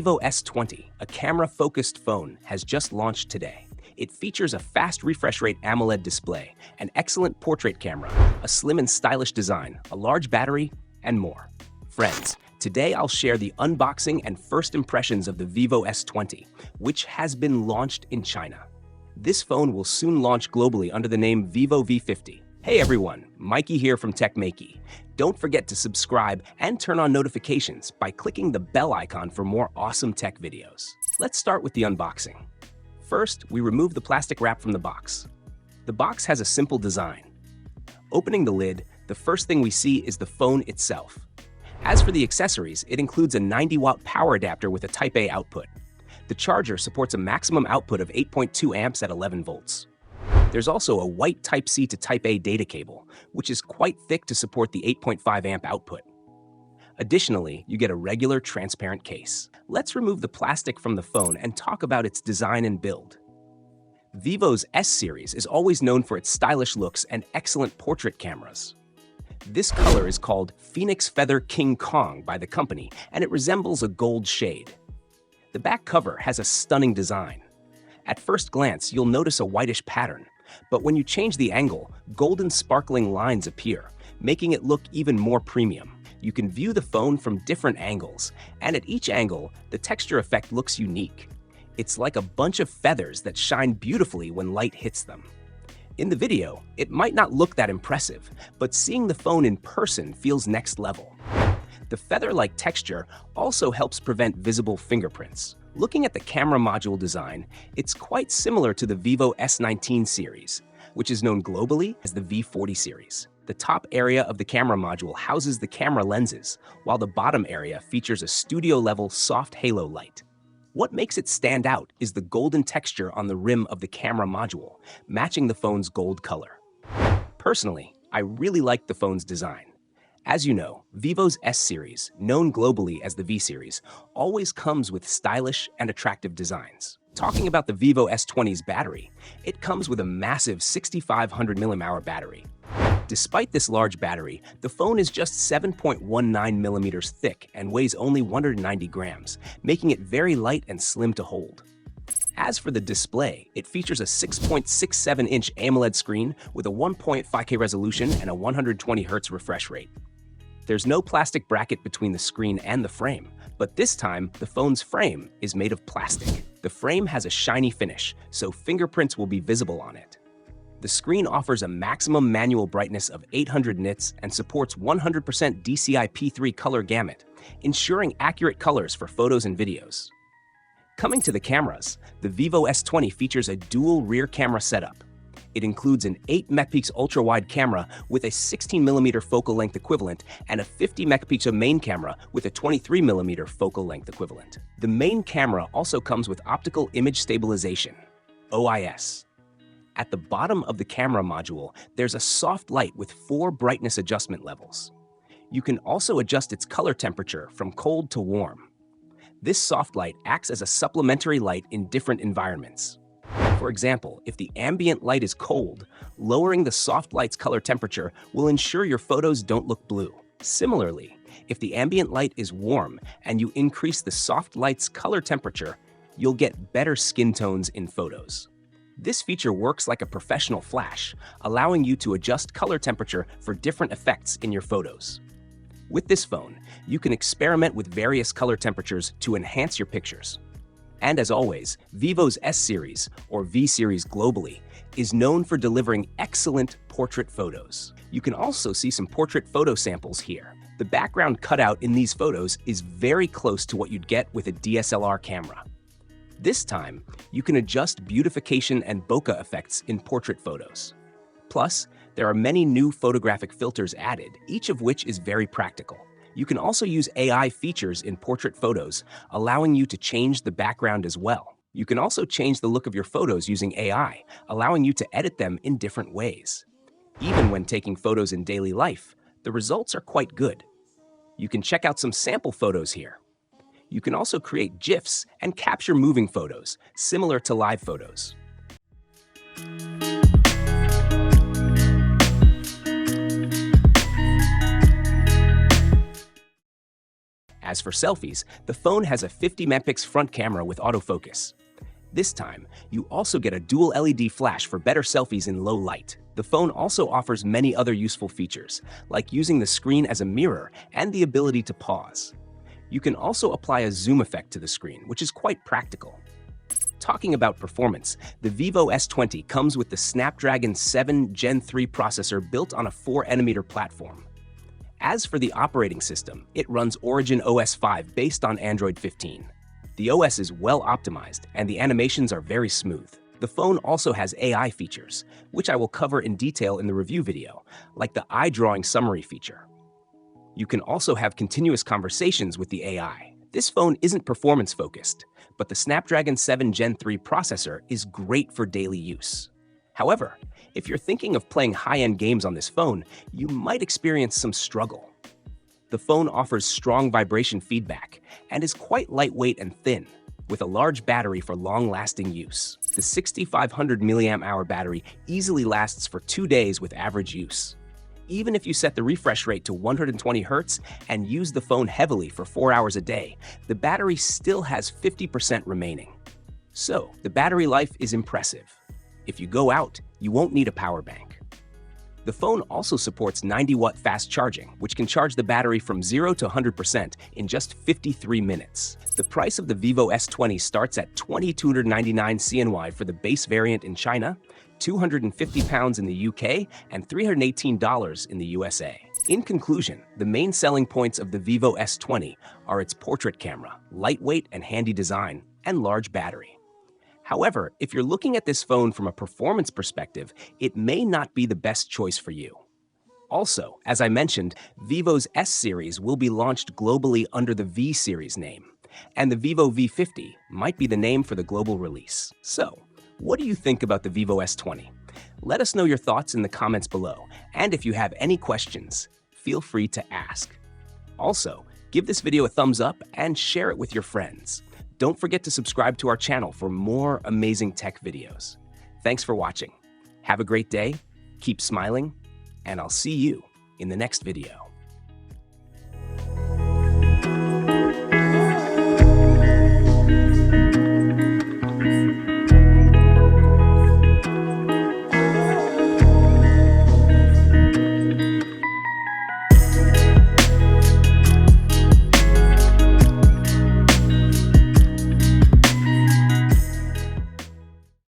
Vivo S20, a camera-focused phone, has just launched today. It features a fast refresh rate AMOLED display, an excellent portrait camera, a slim and stylish design, a large battery, and more. Friends, today I'll share the unboxing and first impressions of the Vivo S20, which has been launched in China. This phone will soon launch globally under the name Vivo V50. Hey everyone, Maiky here from techmaiky. Don't forget to subscribe and turn on notifications by clicking the bell icon for more awesome tech videos. Let's start with the unboxing. First, we remove the plastic wrap from the box. The box has a simple design. Opening the lid, the first thing we see is the phone itself. As for the accessories, it includes a 90-watt power adapter with a Type-A output. The charger supports a maximum output of 8.2 amps at 11 volts. There's also a white Type-C to Type-A data cable, which is quite thick to support the 8.5 amp output. Additionally, you get a regular transparent case. Let's remove the plastic from the phone and talk about its design and build. Vivo's S series is always known for its stylish looks and excellent portrait cameras. This color is called Phoenix Feather King Kong by the company, and it resembles a gold shade. The back cover has a stunning design. At first glance, you'll notice a whitish pattern, but when you change the angle, golden sparkling lines appear, making it look even more premium. You can view the phone from different angles, and at each angle, the texture effect looks unique. It's like a bunch of feathers that shine beautifully when light hits them. In the video, it might not look that impressive, but seeing the phone in person feels next level. The feather-like texture also helps prevent visible fingerprints. Looking at the camera module design, it's quite similar to the Vivo S19 series, which is known globally as the V40 series. The top area of the camera module houses the camera lenses, while the bottom area features a studio-level soft halo light. What makes it stand out is the golden texture on the rim of the camera module, matching the phone's gold color. Personally, I really like the phone's design. As you know, Vivo's S series, known globally as the V series, always comes with stylish and attractive designs. Talking about the Vivo S20's battery, it comes with a massive 6500 mAh battery. Despite this large battery, the phone is just 7.19 millimeters thick and weighs only 190 grams, making it very light and slim to hold. As for the display, it features a 6.67-inch AMOLED screen with a 1.5K resolution and a 120 Hz refresh rate. There's no plastic bracket between the screen and the frame, but this time, the phone's frame is made of plastic. The frame has a shiny finish, so fingerprints will be visible on it. The screen offers a maximum manual brightness of 800 nits and supports 100% DCI-P3 color gamut, ensuring accurate colors for photos and videos. Coming to the cameras, the Vivo S20 features a dual rear camera setup. It includes an 8-megapixel ultra-wide camera with a 16mm focal length equivalent and a 50-megapixel main camera with a 23mm focal length equivalent. The main camera also comes with optical image stabilization, OIS. At the bottom of the camera module, there's a soft light with 4 brightness adjustment levels. You can also adjust its color temperature from cold to warm. This soft light acts as a supplementary light in different environments. For example, if the ambient light is cold, lowering the soft light's color temperature will ensure your photos don't look blue. Similarly, if the ambient light is warm and you increase the soft light's color temperature, you'll get better skin tones in photos. This feature works like a professional flash, allowing you to adjust color temperature for different effects in your photos. With this phone, you can experiment with various color temperatures to enhance your pictures. And as always, Vivo's S series, or V series globally, is known for delivering excellent portrait photos. You can also see some portrait photo samples here. The background cutout in these photos is very close to what you'd get with a DSLR camera. This time, you can adjust beautification and bokeh effects in portrait photos. Plus, there are many new photographic filters added, each of which is very practical. You can also use AI features in portrait photos, allowing you to change the background as well. You can also change the look of your photos using AI, allowing you to edit them in different ways. Even when taking photos in daily life, the results are quite good. You can check out some sample photos here. You can also create GIFs and capture moving photos, similar to live photos. As for selfies, the phone has a 50 megapixel front camera with autofocus. This time, you also get a dual LED flash for better selfies in low light. The phone also offers many other useful features, like using the screen as a mirror and the ability to pause. You can also apply a zoom effect to the screen, which is quite practical. Talking about performance, the Vivo S20 comes with the Snapdragon 7 Gen 3 processor built on a 4nm platform. As for the operating system, it runs Origin OS 5 based on Android 15. The OS is well optimized and the animations are very smooth. The phone also has AI features, which I will cover in detail in the review video, like the eye drawing summary feature. You can also have continuous conversations with the AI. This phone isn't performance-focused, but the Snapdragon 7 Gen 3 processor is great for daily use. However, if you're thinking of playing high-end games on this phone, you might experience some struggle. The phone offers strong vibration feedback and is quite lightweight and thin, with a large battery for long-lasting use. The 6500 mAh battery easily lasts for 2 days with average use. Even if you set the refresh rate to 120 Hz and use the phone heavily for 4 hours a day, the battery still has 50% remaining. So, the battery life is impressive. If you go out, you won't need a power bank. The phone also supports 90-watt fast charging, which can charge the battery from 0 to 100% in just 53 minutes. The price of the Vivo S20 starts at 2,299 CNY for the base variant in China, £250 in the UK, and $318 in the USA. In conclusion, the main selling points of the Vivo S20 are its portrait camera, lightweight and handy design, and large battery. However, if you're looking at this phone from a performance perspective, it may not be the best choice for you. Also, as I mentioned, Vivo's S series will be launched globally under the V series name, and the Vivo V50 might be the name for the global release. So, what do you think about the Vivo S20? Let us know your thoughts in the comments below, and if you have any questions, feel free to ask. Also, give this video a thumbs up and share it with your friends. Don't forget to subscribe to our channel for more amazing tech videos. Thanks for watching. Have a great day, keep smiling, and I'll see you in the next video.